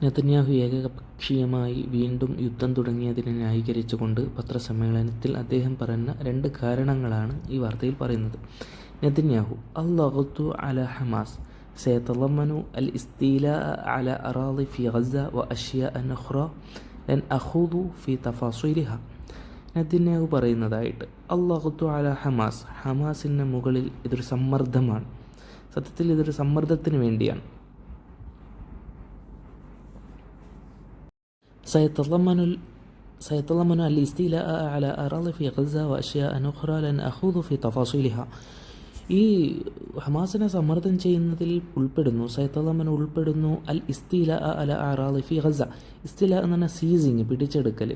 Netanyahu ഏകപക്ഷീയമായി വീണ്ടും യുദ്ധം തുടങ്ങിയതിനെ ന്യായീകരിച്ചുകൊണ്ട് പത്രസമ്മേളനത്തിൽ അദ്ദേഹം പറഞ്ഞ 2 കാരണങ്ങളാണ് ഈ വാർത്തയിൽ പറയുന്നത്. നെതന്യാഹു അൽ-ളഗ്തു അല ഹമാസ് سيتضمن الاستيلاء على أراضي في غزة وأشياء أخرى لن أخوض في تفاصيلها. നെതന്യാഹു പറയുന്നതായിട്ട് അൽ-ളഗ്തു അല ഹമാസിന് മുകളിൽ ഇതൊരു സമ്മർദ്ദമാണ്. സത്യത്തിൽ ഇതൊരു സമ്മർദ്ദത്തിന് വേണ്ടിയാണ്. سيتضمن الاستيلاء على أراضي في غزة وأشياء أخرى لن أخوض في تفاصيلها. ഈ ഹമാസിനെ സമ്മർദ്ദം ചെയ്യുന്നതിൽ ഉൾപ്പെടുന്നു അൽ ഇസ്തില അല അറാളി ഫി ഗസ. ഇസ്തില എന്ന് പറഞ്ഞാൽ സീസിങ്, പിടിച്ചെടുക്കൽ.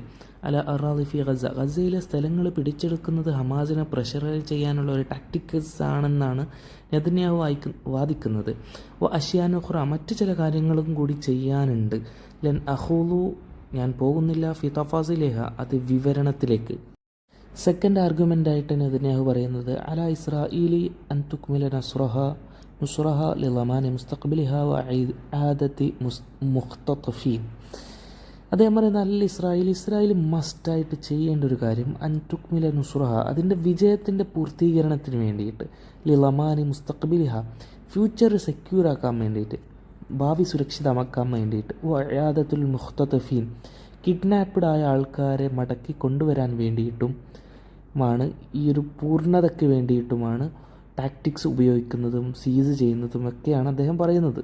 അല അറാളി ഫി ഗസ, ഗസയിലെ സ്ഥലങ്ങൾ പിടിച്ചെടുക്കുന്നത് ഹമാസിനെ പ്രഷറൈസ് ചെയ്യാനുള്ള ഒരു ടാക്ടിക്സ് ആണെന്നാണ് നെതന്യാഹു വാദിക്കുന്നത്. അഷ്യാനുഖ്റ, മറ്റു ചില കാര്യങ്ങളും കൂടി ചെയ്യാനുണ്ട്. ലൻ അഹൂലു, ഞാൻ പോകുന്നില്ല, ഫി തഫാസിലേഹ, അത് വിവരണത്തിലേക്ക്. സെക്കൻഡ് ആർഗ്യുമെൻ്റായിട്ട് നെതന്യാഹു പറയുന്നത് അല ഇസ്രാഈലി അൻ തുക്മില നുസ്റഹ ലിളമാനി മുസ്തഖ്ബിലിഹ വ ഇആദതി മുഖ്തതഫീൻ. അദ്ദേഹം പറയുന്നത് ഇസ്രായേൽ മസ്റ്റായിട്ട് ചെയ്യേണ്ട ഒരു കാര്യം അൻ തുക്മില നുസ്റഹ, അതിൻ്റെ വിജയത്തിൻ്റെ പൂർത്തീകരണത്തിന് വേണ്ടിയിട്ട്, ലിളമാനി മുസ്തഖ്ബിലിഹ, ഫ്യൂച്ചർ സെക്യൂർ ആക്കാൻ വേണ്ടിയിട്ട്, ഭാവി സുരക്ഷിതമാക്കാൻ വേണ്ടിയിട്ട്, വ ഇആദത്തുൽ മുഖ്തതഫീൻ, കിഡ്നാപ്പ്ഡ് ആയ ആൾക്കാരെ മടക്കി കൊണ്ടുവരാൻ വേണ്ടിയിട്ടുമാണ്, ഈ ഒരു പൂർണ്ണതയ്ക്ക് വേണ്ടിയിട്ടുമാണ് ടാക്ടിക്സ് ഉപയോഗിക്കുന്നതും സീസ് ചെയ്യുന്നതും ഒക്കെയാണ് അദ്ദേഹം പറയുന്നത്.